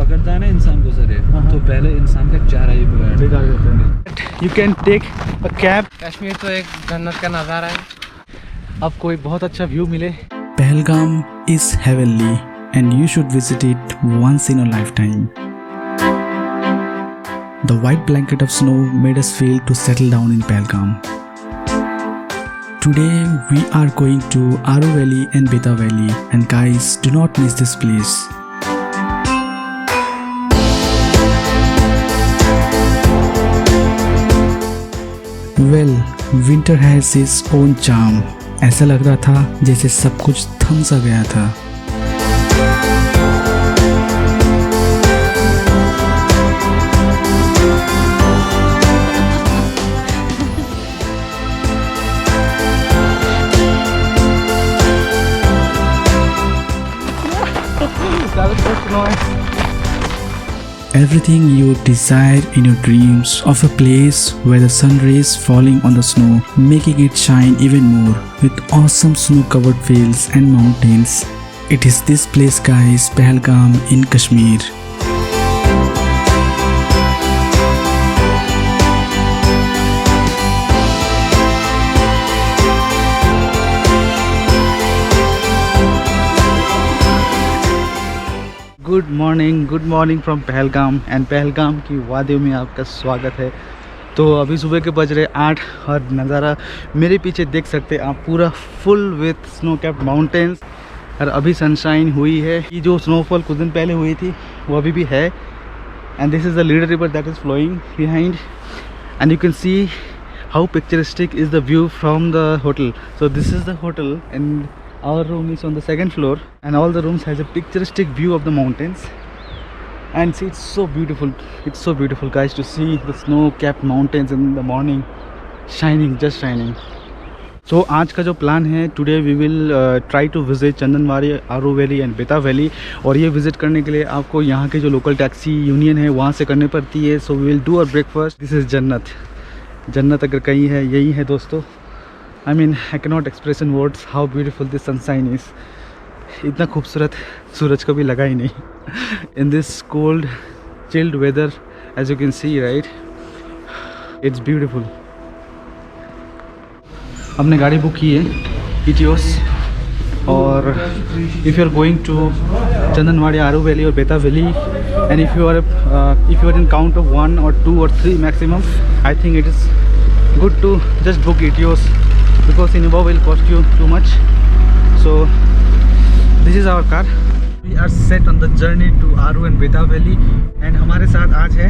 पकड़ता है ना इंसान को सर, तो पहले इंसान का चेहरा ही बिगाड़ देता है। You can take a cab. Kashmir तो एक जन्नत का नज़ारा है। आपको एक बहुत अच्छा व्यू मिले। Pahalgam is heavenly and you should visit it once in a lifetime. The white blanket of snow made us feel to settle down in Pahalgam. Today we are going to Aru Valley and Beta Valley, and guys, do not miss this place. Well, winter has its own charm. ऐसा लग रहा था जैसे सब कुछ थम सा गया था। Everything you desire in your dreams of a place where the sun rays falling on the snow, making it shine even more with awesome snow-covered fields and mountains. It is this place, guys, Pahalgam in Kashmir. Good morning from Pahalgam and Pahalgam की वादियों में आपका स्वागत है। तो अभी सुबह के बज रहे 8 और नज़ारा मेरे पीछे देख सकते हैं आप, पूरा full with snow capped mountains. और अभी सनशाइन हुई है। ये जो स्नोफॉल कुछ दिन पहले हुई थी वो अभी भी है। And this is the Lidder river that is flowing behind, and you can see how picturesque is the view from the hotel. So this is the hotel and our room is on the second floor, and all the rooms has a picturestic view of the mountains, and see, it's so beautiful guys, to see the snow capped mountains in the morning shining, just shining. So आज का जो plan है, today we will try to visit Chandanwari, Aru valley and Betaab valley. और ये visit करने के लिए आपको यहाँ के जो लोकल टैक्सी यूनियन है वहाँ से करनी पड़ती है। So we will do a breakfast. This is jannat अगर कहीं है यही है दोस्तों। I mean, I cannot express in words how beautiful this sunshine is. इतना खूबसूरत सूरज कभी लगा ही नहीं in this cold, chilled weather, as you can see, right? It's beautiful. हमने गाड़ी बुक की है ETOS, और if you are going to Chandanwari, Aru valley और Betaab valley, and if you are in count of 1 or 2 or 3 maximum, I think it is good to just book ETOS, because Innova will cost you too much. So this is our car. We are set on the journey to Aru and Beta Valley, and हमारे साथ आज है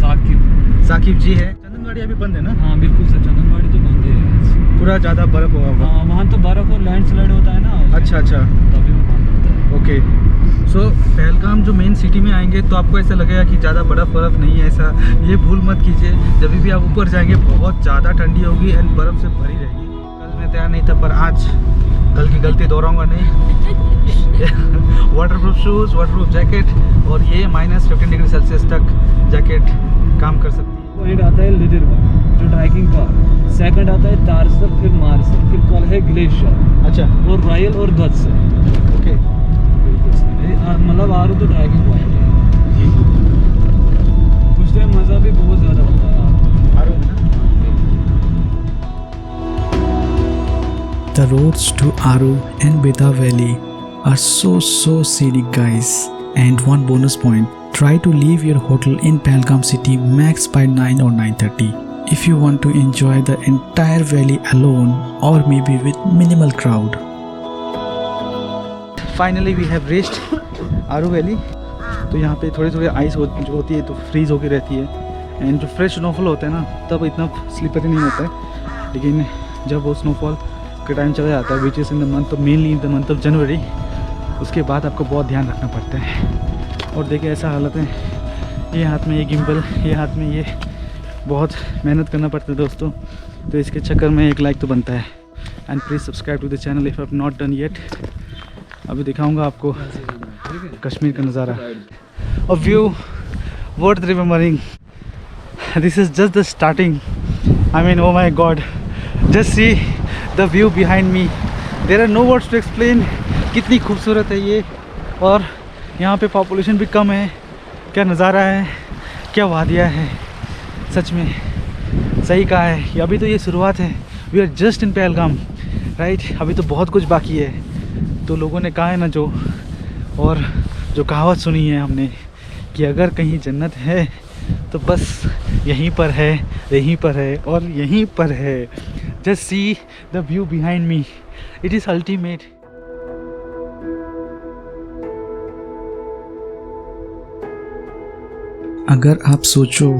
साकिब जी है। चंदनवाड़ी अभी बंद है ना? हाँ बिल्कुल सर, चंदनवाड़ी तो बंद है। पूरा ज़्यादा बर्फ होगा वहाँ तो बर्फ और लैंडस्लाइड होता है ना। अच्छा तभी वो बंद होता है। ओके। सो पहलगाम जो मेन सिटी में आएंगे तो आपको ऐसा लगेगा कि ज़्यादा बर्फ़ नहीं है, ऐसा ये भूल मत कीजिए। जब भी आप ऊपर जाएंगे बहुत ज़्यादा ठंडी होगी एंड बर्फ़ से भरी रहेगी। कल मैं तैयार नहीं था, पर आज कल की गलती दोहराऊंगा नहीं। वाटरप्रूफ शूज़, वाटरप्रूफ जैकेट, और ये -15 डिग्री सेल्सियस तक जैकेट काम कर सकती है। पॉइंट आता है लिडरगढ़ जो ट्रैकिंग का, सेकंड आता है तारसर, फिर मारसर, फिर कल है ग्लेशियर। अच्छा। और रॉयल और ध्वज। ओके, मतलब आरू तो ट्रैकिंग पॉइंट है। कुछ टाइम मज़ा भी बहुत ज़्यादा होता है आरू में ना। The roads to Aru and Beta Valley are so scenic, guys. And one bonus point, try to leave your hotel in Pahalgam city max by 9 or 9:30 if you want to enjoy the entire valley alone or maybe with minimal crowd. Finally we have reached Aru valley. तो यहाँ पे थोड़ी ice जो होती है तो fridge होकर रहती है, एंड जो फ्रेश स्नोफॉल होता है ना तब इतना स्लिपरी नहीं होता है। लेकिन जब वो स्नोफॉल के टाइम चला जाता है, which is in the month of, mainly in the month of January, उसके बाद आपको बहुत ध्यान रखना पड़ता है। और देखिए ऐसा हालत है, ये हाथ में ये गिम्बल, ये हाथ में ये, बहुत मेहनत करना पड़ता है दोस्तों। तो इसके चक्कर में एक लाइक तो बनता है। And please subscribe to the channel if I have not done yet. अभी दिखाऊंगा आपको कश्मीर का नज़ारा, a view worth remembering. This is just the starting. I mean, oh my god, just see the view behind me. There are no words to explain कितनी खूबसूरत है ये। और यहाँ पे पॉपुलेशन भी कम है, क्या नज़ारा है, क्या वादिया है, सच में सही कहा है। अभी तो ये शुरुआत है, we are just in Pahalgam right. अभी तो बहुत कुछ बाकी है। तो लोगों ने कहा है ना जो, और जो कहावत सुनी है हमने कि अगर कहीं जन्नत है तो बस यहीं पर है, यहीं पर है और यहीं पर है। Just see the view behind me, it is ultimate. अगर आप सोचो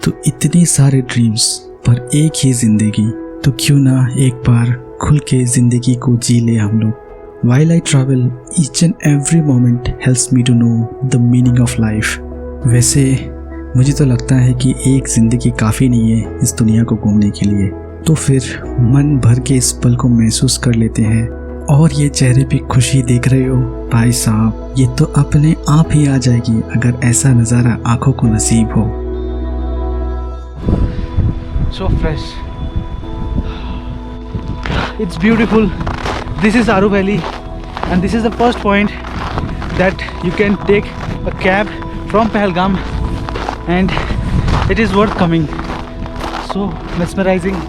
तो इतनी सारे ड्रीम्स पर एक ही जिंदगी, तो क्यों ना एक बार खुल के जिंदगी को जी ले हम लोग। While I travel, each and every moment helps me to know the meaning of life. वैसे मुझे तो लगता है कि एक ज़िंदगी काफ़ी नहीं है इस दुनिया को घूमने के लिए, तो फिर मन भर के इस पल को महसूस कर लेते हैं। और ये चेहरे पे खुशी देख रहे हो भाई साहब, ये तो अपने आप ही आ जाएगी अगर ऐसा नज़ारा आंखों को नसीब हो। So fresh, it's beautiful. This is Aru Valley and this is the first point that you can take a cab from Pahalgam and it is worth coming. So mesmerizing.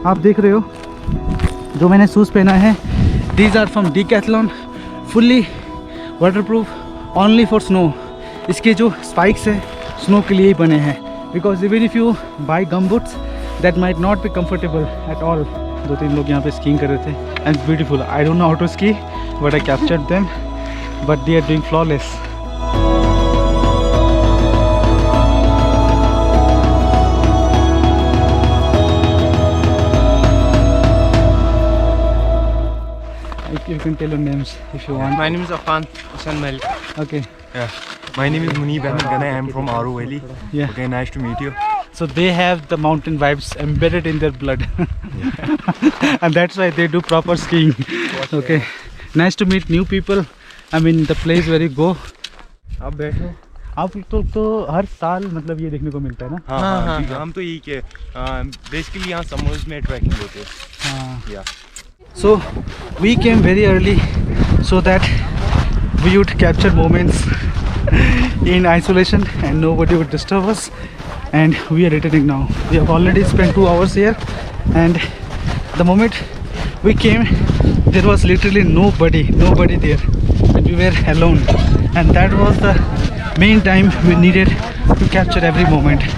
आप देख रहे हो जो मैंने शूज़ पहना है, these are from Decathlon, fully waterproof, only for snow. इसके जो स्पाइक्स है स्नो के लिए ही बने हैं, because even if you buy gum boots that might not be comfortable at all. 2-3 लोग यहाँ पे स्कीइंग कर रहे थे and beautiful. I don't know how to ski but I captured them, but they are doing flawless. You can tell your names if you want. My name is Afan Hussain Malik. Okay. Yeah. My name is Munib Ahmed Gana. I am from Aru Valley. Yeah. Okay, nice to meet you. So they have the mountain vibes embedded in their blood. And that's why they do proper skiing. Okay. Nice to meet new people. I mean the place where you go. आप बैठो। आप तो हर साल मतलब ये देखने को मिलता है ना? हाँ, जी, हम तो यही के बेसिकली यहाँ समर्स में ट्रैकिंग होते हैं। हाँ। या So we came very early so that we would capture moments in isolation and nobody would disturb us, and we are returning now. We have already spent 2 hours here, and the moment we came there was literally nobody there, and we were alone, and that was the main time we needed to capture every moment.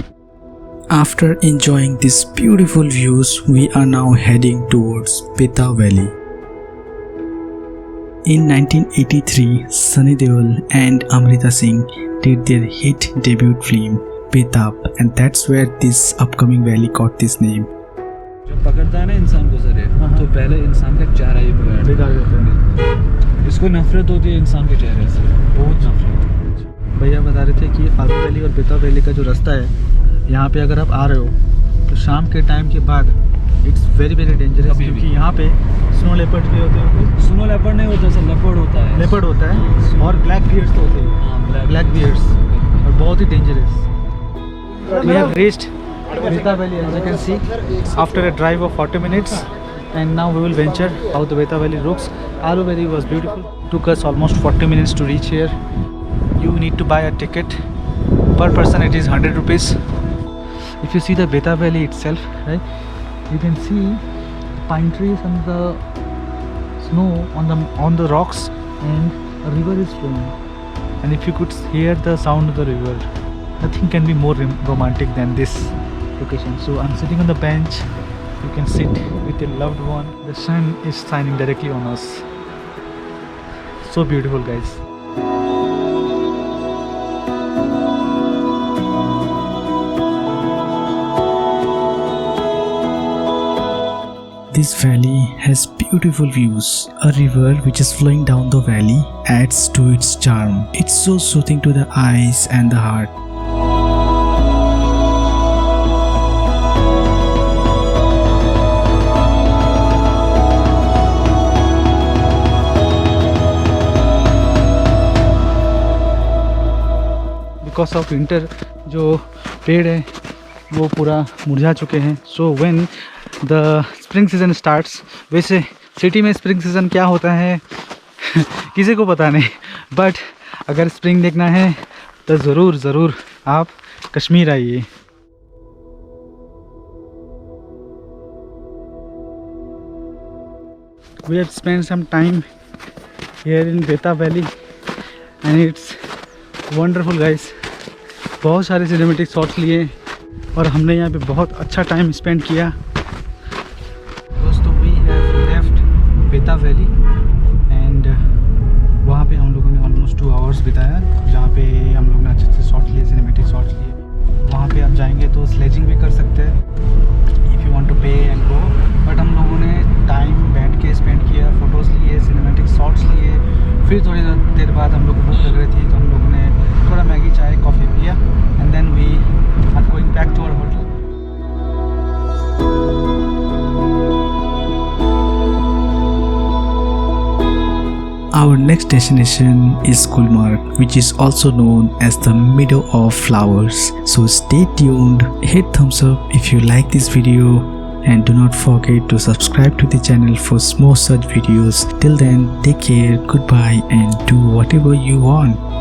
After enjoying these beautiful views, we are now heading towards Beta Valley. In 1983, Sunny Deol and Amrita Singh did their hit debut film Betab, and that's where this upcoming valley got this name. जब पकड़ता है ना इंसान को sir, तो पहले इंसान का चेहरा ही बिगाड़ देते हैं। इसको नफरत होती है इंसान के चेहरे से, बहुत नफरत। भैया बता रहे थे कि आरू वैली और बेता वैली का जो रास्ता है, यहाँ पे अगर आप आ रहे हो तो शाम के टाइम के बाद इट्स वेरी डेंजरस, क्योंकि यहाँ पे स्नो लेपर्ड भी होते हैं। स्नो लेपर्ड नहीं होता सर, लेपर्ड होता है। लेपर्ड होता है और ब्लैक बियर्ड्स तो होते हैं, ब्लैक बियर्ड्स, और बहुत ही dangerous. We have reached Betaab valley as you can see after a drive of 40 minutes, and now we will venture how the Beta Valley looks. Aru Valley was beautiful. Took us almost 40 minutes to reach here. You need to buy a ticket. Per person it is 100 rupees. If you see the Beta Valley itself, right, you can see pine trees and the snow on the rocks, and a river is flowing. And if you could hear the sound of the river, nothing can be more romantic than this location. So I'm sitting on the bench. You can sit with your loved one. The sun is shining directly on us. So beautiful, guys. This valley has beautiful views. A river which is flowing down the valley adds to its charm. It's so soothing to the eyes and the heart. Because of winter जो पेड़ है वो पूरा मुरझा चुके हैं. So when the spring season starts, वैसे city में स्प्रिंग सीज़न क्या होता है किसी को पता नहीं, बट अगर स्प्रिंग देखना है तो ज़रूर आप कश्मीर आइए. We have spent some time here in Beta Valley and it's wonderful guys. बहुत सारे सिनेमेटिक शॉट्स लिए और हमने यहाँ पे बहुत अच्छा टाइम स्पेंड किया. दोस्तों we have left Beta Valley and वहाँ पे हम लोगों ने ऑलमोस्ट 2 आवर्स बिताया, जहाँ पे हम लोग ने अच्छे शॉट लिए, सिनेमेटिक शॉट्स लिए. वहाँ पे आप जाएंगे तो स्लेजिंग भी कर सकते हैं इफ़ यू वांट टू पे एंड गो. बट हम लोगों ने टाइम बैठ के स्पेंड किया, फ़ोटोज़ लिए, सिनेमेटिक शॉट्स लिए. फिर थोड़ी देर बाद हम लोग को भूख लग रही थी तो हम लोगों ने थोड़ा मैगी चाय कॉफ़ी पिया and then we are going back to our hotel. Our next destination is Gulmarg, which is also known as the Meadow of Flowers. So stay tuned, hit thumbs up if you like this video, and do not forget to subscribe to the channel for more such videos. Till then, take care, goodbye, and do whatever you want.